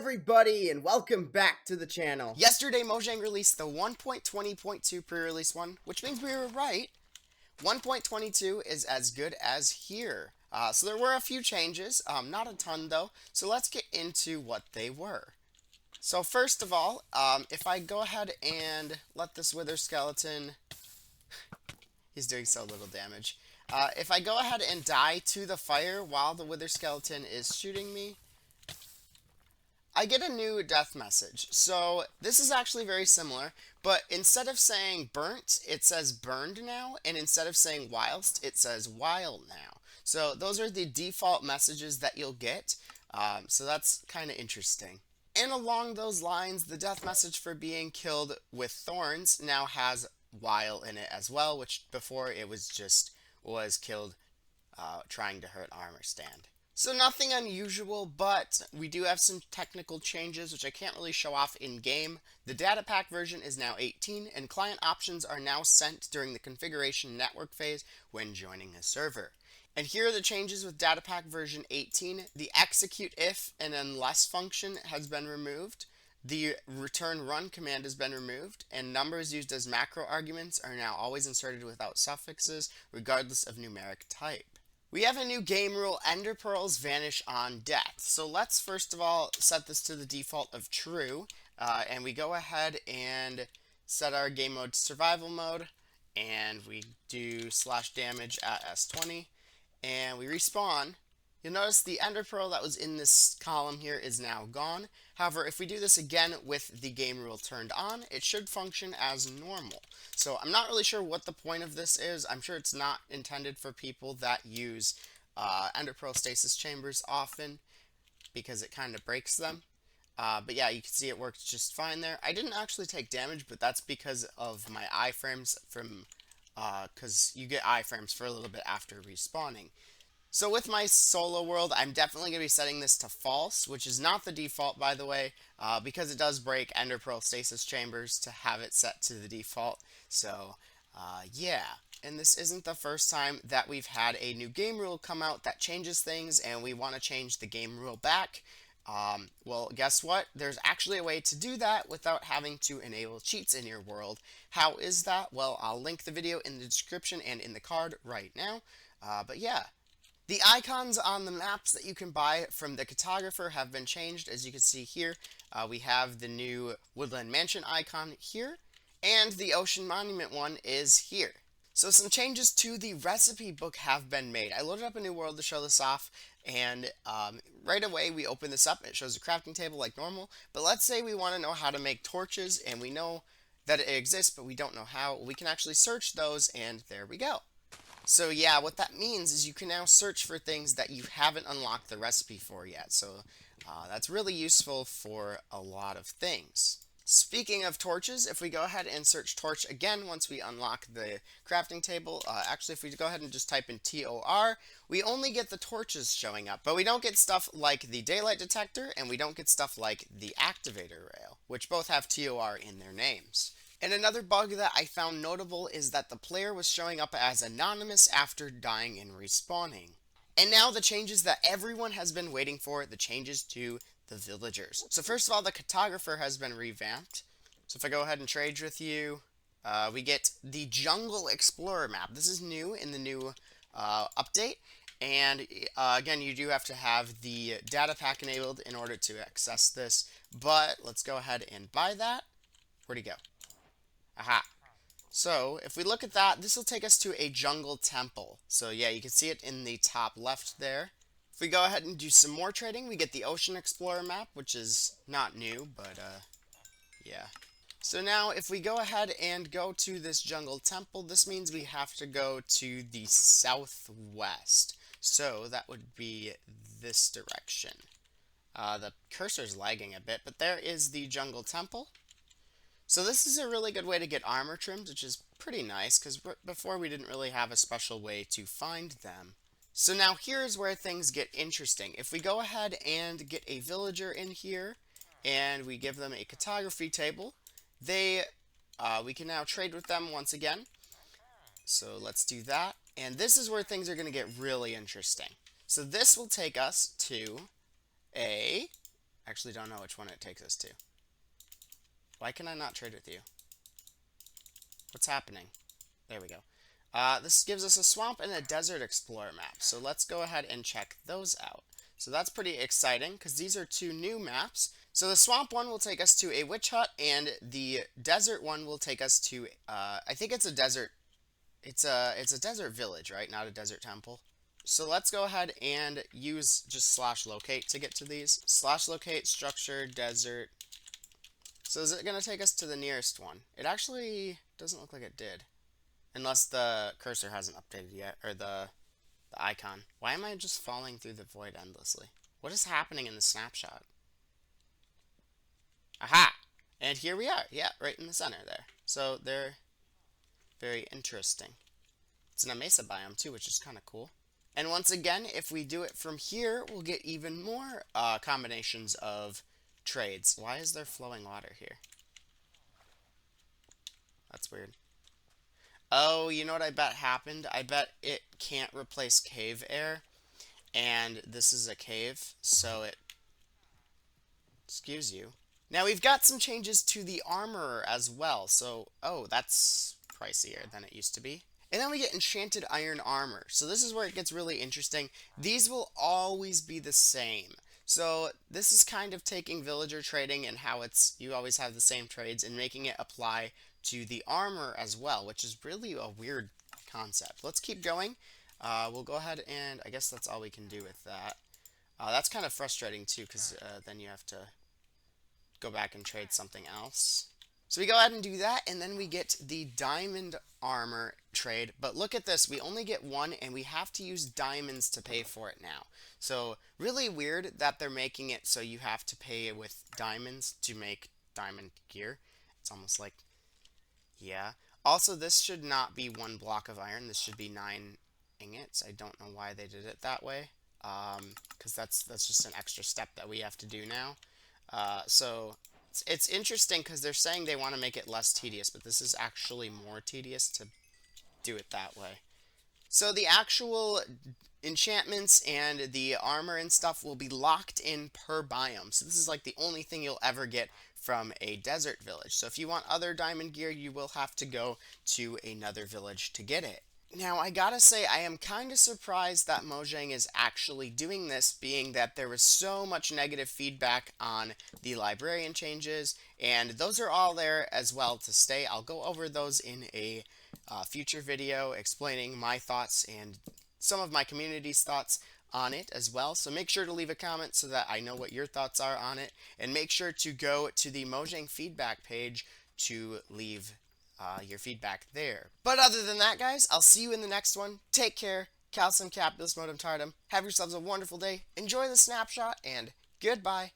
everybody, and welcome back to the channel. Yesterday, Mojang released the 1.20.2 pre-release one, which means we were right. 1.22 is as good as here. So there were a few changes, not a ton though, so let's get into what they were. So first of all, if I go ahead and let this wither skeleton, he's doing so little damage. If I go ahead and die to the fire while the wither skeleton is shooting me, I get a new death message. So this is actually very similar, but instead of saying burnt, it says burned now, and instead of saying whilst, it says while now. So those are the default messages that you'll get, so that's kind of interesting. And along those lines, the death message for being killed with thorns now has while in it as well, which before it was killed trying to hurt armor stand. So nothing unusual, but we do have some technical changes which I can't really show off in-game. The data pack version is now 18, and client options are now sent during the configuration network phase when joining a server. And here are the changes with data pack version 18. The execute if and unless function has been removed. The return run command has been removed, and numbers used as macro arguments are now always inserted without suffixes, regardless of numeric type. We have a new game rule, ender pearls vanish on death. So let's first of all set this to the default of true, and we go ahead and set our game mode to survival mode, and we do /damage at S20, and we respawn. You'll notice the ender pearl that was in this column here is now gone. However, if we do this again with the game rule turned on, it should function as normal. So I'm not really sure what the point of this is. I'm sure it's not intended for people that use ender pearl stasis chambers often, because it kind of breaks them. But yeah, you can see it works just fine there. I didn't actually take damage, but that's because of my iframes from, because you get iframes for a little bit after respawning. So with my solo world, I'm definitely going to be setting this to false, which is not the default, by the way, because it does break ender pearl stasis chambers to have it set to the default. So, yeah. And this isn't the first time that we've had a new game rule come out that changes things, and we want to change the game rule back. Well, guess what? There's actually a way to do that without having to enable cheats in your world. How is that? Well, I'll link the video in the description and in the card right now. But yeah. The icons on the maps that you can buy from the cartographer have been changed. As you can see here, we have the new Woodland Mansion icon here, and the Ocean Monument one is here. So some changes to the recipe book have been made. I loaded up a new world to show this off, and right away we open this up and it shows a crafting table like normal. But let's say we want to know how to make torches, and we know that it exists, but we don't know how. We can actually search those, and there we go. So yeah, what that means is you can now search for things that you haven't unlocked the recipe for yet. So that's really useful for a lot of things. Speaking of torches, if we go ahead and search torch again once we unlock the crafting table, actually if we go ahead and just type in TOR, we only get the torches showing up, but we don't get stuff like the daylight detector, and we don't get stuff like the activator rail, which both have TOR in their names. And another bug that I found notable is that the player was showing up as anonymous after dying and respawning. And now the changes that everyone has been waiting for, the changes to the villagers. So first of all, the cartographer has been revamped. So if I go ahead and trade with you, we get the Jungle Explorer map. This is new in the new update. And again, you do have to have the data pack enabled in order to access this. But let's go ahead and buy that. Where'd he go? Aha. So, if we look at that, this will take us to a jungle temple. So yeah, you can see it in the top left there. If we go ahead and do some more trading, we get the Ocean Explorer map, which is not new, but yeah. So now, if we go ahead and go to this jungle temple, this means we have to go to the southwest. So that would be this direction. The cursor's lagging a bit, but there is the jungle temple. So this is a really good way to get armor trims, which is pretty nice, because before we didn't really have a special way to find them. So now here's where things get interesting. If we go ahead and get a villager in here, and we give them a cartography table, we can now trade with them once again. So let's do that. And this is where things are going to get really interesting. So this will take us to actually, actually don't know which one it takes us to. Why can I not trade with you? What's happening? There we go. This gives us a swamp and a desert explorer map. So let's go ahead and check those out. So that's pretty exciting because these are two new maps. So the swamp one will take us to a witch hut, and the desert one will take us to I think it's a desert. It's a desert village, right? Not a desert temple. So let's go ahead and use just /locate to get to these. /locate structure desert. So is it going to take us to the nearest one? It actually doesn't look like it did. Unless the cursor hasn't updated yet, or the icon. Why am I just falling through the void endlessly? What is happening in the snapshot? Aha! And here we are. Yeah, right in the center there. So they're very interesting. It's in a mesa biome too, which is kind of cool. And once again, if we do it from here, we'll get even more combinations of trades. Why is there flowing water here? That's weird. Oh, you know what I bet happened? I bet it can't replace cave air, and this is a cave, so it... Excuse you. Now we've got some changes to the armor as well, so... Oh, that's pricier than it used to be. And then we get enchanted iron armor. So this is where it gets really interesting. These will always be the same. So this is kind of taking villager trading and how it's you always have the same trades and making it apply to the armor as well, which is really a weird concept. Let's keep going. We'll go ahead and I guess that's all we can do with that. That's kind of frustrating too, because then you have to go back and trade something else. So we go ahead and do that, and then we get the diamond armor trade. But look at this, we only get one, and we have to use diamonds to pay for it now. So really weird that they're making it so you have to pay with diamonds to make diamond gear. It's almost like, yeah. Also, this should not be 1 block of iron. This should be 9 ingots. I don't know why they did it that way, because that's just an extra step that we have to do now. So it's interesting because they're saying they want to make it less tedious, but this is actually more tedious to do it that way. So the actual enchantments and the armor and stuff will be locked in per biome. So this is like the only thing you'll ever get from a desert village. So if you want other diamond gear, you will have to go to another village to get it. Now, I gotta say, I am kind of surprised that Mojang is actually doing this, being that there was so much negative feedback on the librarian changes, and those are all there as well to stay. I'll go over those in a future video explaining my thoughts and some of my community's thoughts on it as well. So make sure to leave a comment so that I know what your thoughts are on it, and make sure to go to the Mojang feedback page to leave your feedback there. But other than that, guys, I'll see you in the next one. Take care. Calcium Capitalist Modem Tardum. Have yourselves a wonderful day. Enjoy the snapshot, and goodbye.